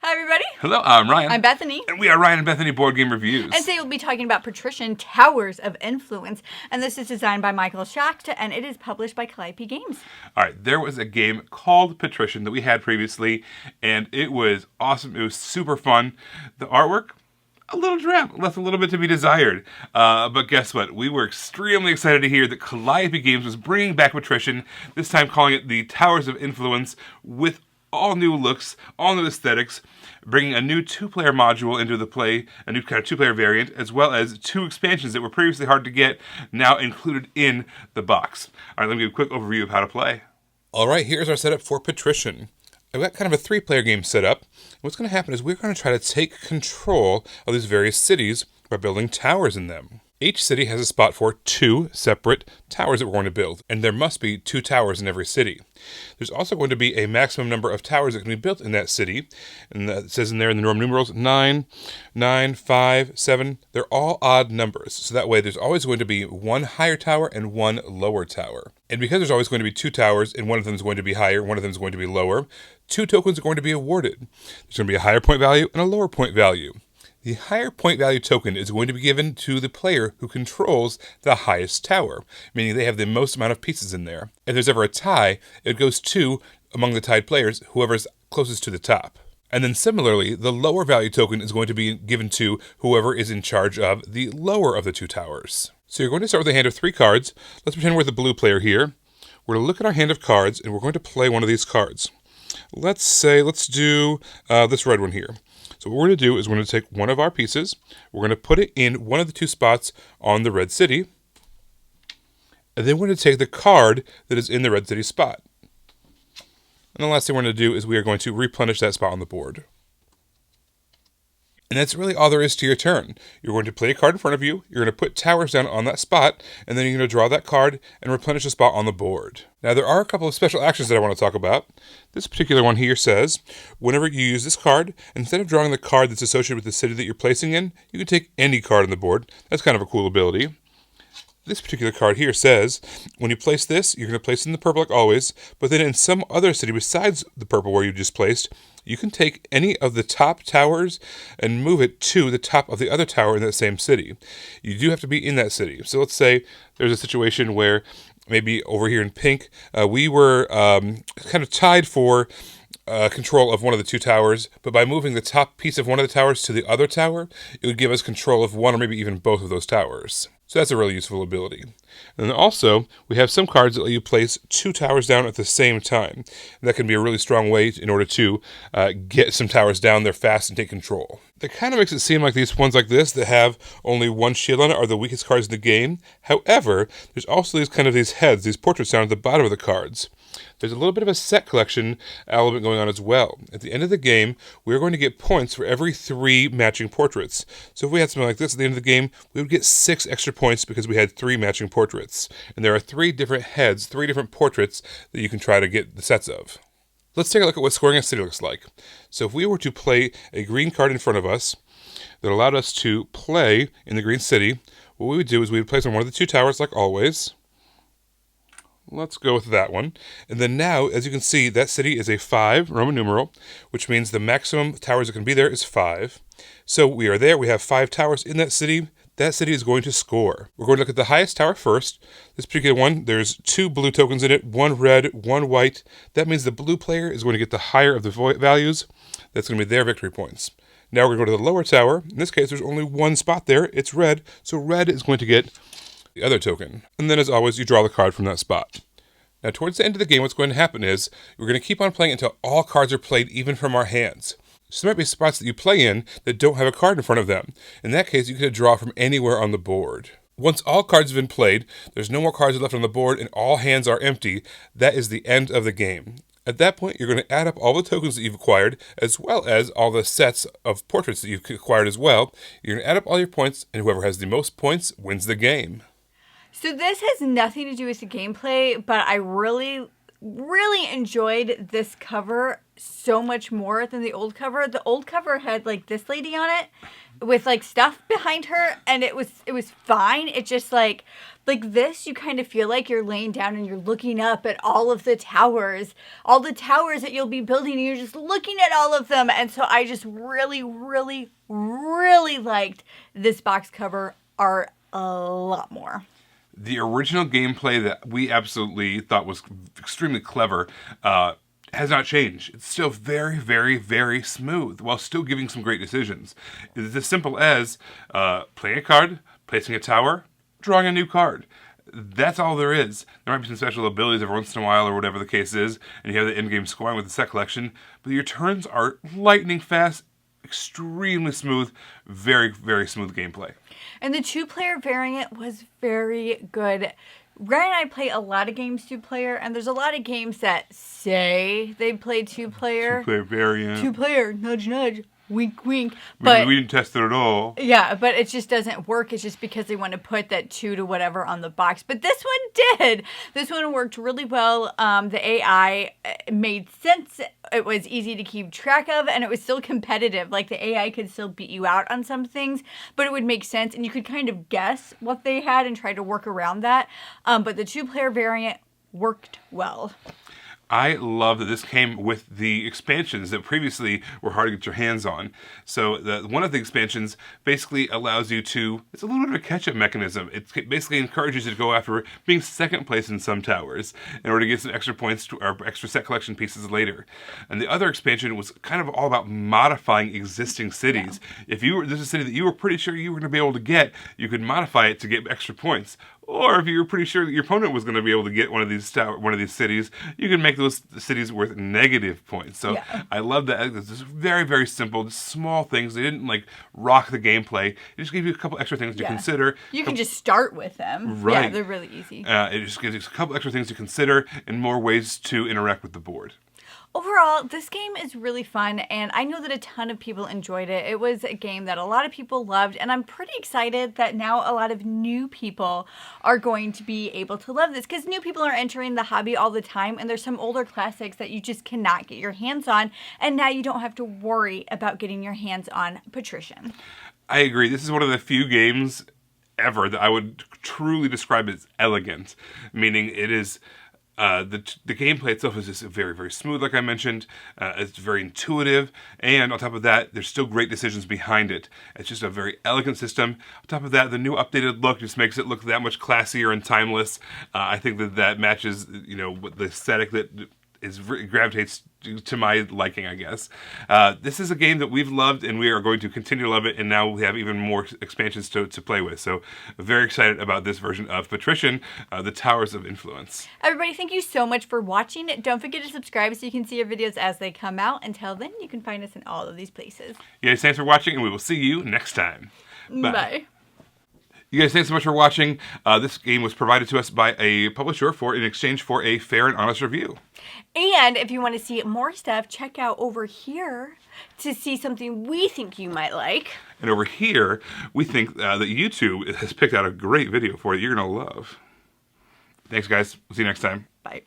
Hi, everybody. Hello, I'm Ryan. I'm Bethany. And we are Ryan and Bethany Board Game Reviews. And today we'll be talking about Patrician Towers of Influence. And this is designed by Michael Schacht, and it is published by Calliope Games. All right, there was a game called Patrician that we had previously, and it was awesome. It was super fun. The artwork, a little drab, left a little bit to be desired. But guess what? We were extremely excited to hear that Calliope Games was bringing back Patrician, this time calling it the Towers of Influence, with all new looks, all new aesthetics, bringing a new two-player module into the play, a new kind of two-player variant, as well as two expansions that were previously hard to get, now included in the box. All right, let me give a quick overview of how to play. All right, here's our setup for Patrician. I've got kind of a three-player game set up. What's going to happen is we're going to try to take control of these various cities by building towers in them. Each city has a spot for two separate towers that we're going to build, and there must be two towers in every city. There's also going to be a maximum number of towers that can be built in that city, and it says in there in the Roman numerals 9, 9, 5, 7. They're all odd numbers, so that way there's always going to be one higher tower and one lower tower. And because there's always going to be two towers, and one of them is going to be higher, one of them is going to be lower, two tokens are going to be awarded. There's going to be a higher point value and a lower point value. The higher point value token is going to be given to the player who controls the highest tower, meaning they have the most amount of pieces in there. If there's ever a tie, it goes to, among the tied players, whoever's closest to the top. And then similarly, the lower value token is going to be given to whoever is in charge of the lower of the two towers. So you're going to start with a hand of 3 cards. Let's pretend we're the blue player here. We're going to look at our hand of cards, and we're going to play one of these cards. Let's do this red one here. So what we're going to do is we're going to take one of our pieces, we're going to put it in one of the two spots on the red city, and then we're going to take the card that is in the red city spot. And the last thing we're going to do is we are going to replenish that spot on the board. And that's really all there is to your turn. You're going to play a card in front of you, you're going to put towers down on that spot, and then you're going to draw that card and replenish the spot on the board. Now there are a couple of special actions that I want to talk about. This particular one here says, whenever you use this card, instead of drawing the card that's associated with the city that you're placing in, you can take any card on the board. That's kind of a cool ability. This particular card here says, when you place this, you're going to place it in the purple like always, but then in some other city besides the purple where you just placed, you can take any of the top towers and move it to the top of the other tower in that same city. You do have to be in that city. So let's say there's a situation where maybe over here in pink, we were kind of tied for control of one of the two towers, but by moving the top piece of one of the towers to the other tower, it would give us control of one or maybe even both of those towers. So that's a really useful ability. And then also, we have some cards that let you place 2 towers down at the same time. And that can be a really strong way in order to get some towers down there fast and take control. That kind of makes it seem like these ones like this that have only one shield on it are the weakest cards in the game. However, there's also these heads, these portraits down at the bottom of the cards. There's a little bit of a set collection element going on as well. At the end of the game, we're going to get points for every 3 matching portraits. So if we had something like this at the end of the game, we would get 6 extra points because we had 3 matching portraits. And there are 3 different heads, 3 different portraits that you can try to get the sets of. Let's take a look at what scoring a city looks like. So if we were to play a green card in front of us that allowed us to play in the green city, what we would do is we would place on one of the 2 towers like always. Let's go with that one. And then now, as you can see, that city is a 5 Roman numeral, which means the maximum towers that can be there is 5. So we are there. We have 5 towers in that city. That city is going to score. We're going to look at the highest tower first. This particular one, there's 2 blue tokens in it, 1 red, 1 white. That means the blue player is going to get the higher of the values. That's going to be their victory points. Now we're going to go to the lower tower. In this case, there's only 1 spot there. It's red. So red is going to get the other token. And then as always, you draw the card from that spot. Now towards the end of the game, what's going to happen is we're going to keep on playing until all cards are played even from our hands. So there might be spots that you play in that don't have a card in front of them. In that case, you can draw from anywhere on the board. Once all cards have been played, there's no more cards left on the board and all hands are empty. That is the end of the game. At that point, you're going to add up all the tokens that you've acquired, as well as all the sets of portraits that you've acquired as well. You're going to add up all your points, and whoever has the most points wins the game. So this has nothing to do with the gameplay, but I really enjoyed this cover so much more than the old cover. The old cover had like this lady on it with like stuff behind her, and it was fine. It just like Like this, you kind of feel like you're laying down and you're looking up at all of the towers that you'll be building, and you're just looking at all of them. And so I just really, really, really liked this box cover art a lot more. The original gameplay that we absolutely thought was extremely clever has not changed. It's still very, very, very smooth while still giving some great decisions. It's as simple as playing a card, placing a tower, drawing a new card. That's all there is. There might be some special abilities every once in a while or whatever the case is, and you have the in-game scoring with the set collection, but your turns are lightning fast, extremely smooth, very, very smooth gameplay. And the 2-player variant was very good. Ryan and I play a lot of games 2-player, and there's a lot of games that say they play 2-player. 2-player variant. 2-player, nudge, nudge, wink, wink. But we didn't test it at all. Yeah, but it just doesn't work. It's just because they want to put that 2 to whatever on the box. But this one did. This one worked really well. The AI made sense. It was easy to keep track of, and it was still competitive. Like, the AI could still beat you out on some things, but it would make sense, and you could kind of guess what they had and try to work around that. But the 2-player variant worked well. I love that this came with the expansions that previously were hard to get your hands on. So one of the expansions basically allows you to, it's a little bit of a catch-up mechanism. It basically encourages you to go after being second place in some towers in order to get some extra points or extra set collection pieces later. And the other expansion was kind of all about modifying existing cities. Yeah. If there's a city that you were pretty sure you were going to be able to get, you could modify it to get extra points. Or if you were pretty sure that your opponent was going to be able to get one of these cities, you can make those cities worth negative points. So yeah. I love that. It's just very, very simple, just small things. They didn't like rock the gameplay. It just gave you a couple extra things to consider. You can just start with them. Right. Yeah, they're really easy. It just gives you a couple extra things to consider and more ways to interact with the board. Overall, this game is really fun, and I know that a ton of people enjoyed it. It was a game that a lot of people loved, and I'm pretty excited that now a lot of new people are going to be able to love this, because new people are entering the hobby all the time, and there's some older classics that you just cannot get your hands on, and now you don't have to worry about getting your hands on Patrician. I agree. This is one of the few games ever that I would truly describe as elegant, meaning it is... The gameplay itself is just very, very smooth, like I mentioned. It's very intuitive, and on top of that, there's still great decisions behind it. It's just a very elegant system. On top of that, the new updated look just makes it look that much classier and timeless. I think that matches, the aesthetic that gravitates to my liking, I guess. This is a game that we've loved, and we are going to continue to love it, and now we have even more expansions to play with. So very excited about this version of Patrician, the Towers of Influence. Everybody, thank you so much for watching. Don't forget to subscribe so you can see our videos as they come out. Until then, you can find us in all of these places. You guys, thanks for watching, and we will see you next time. Bye. You guys, thanks so much for watching. This game was provided to us by a publisher in exchange for a fair and honest review. And if you want to see more stuff, check out over here to see something we think you might like. And over here, we think that YouTube has picked out a great video for you you're going to love. Thanks, guys. We'll see you next time. Bye.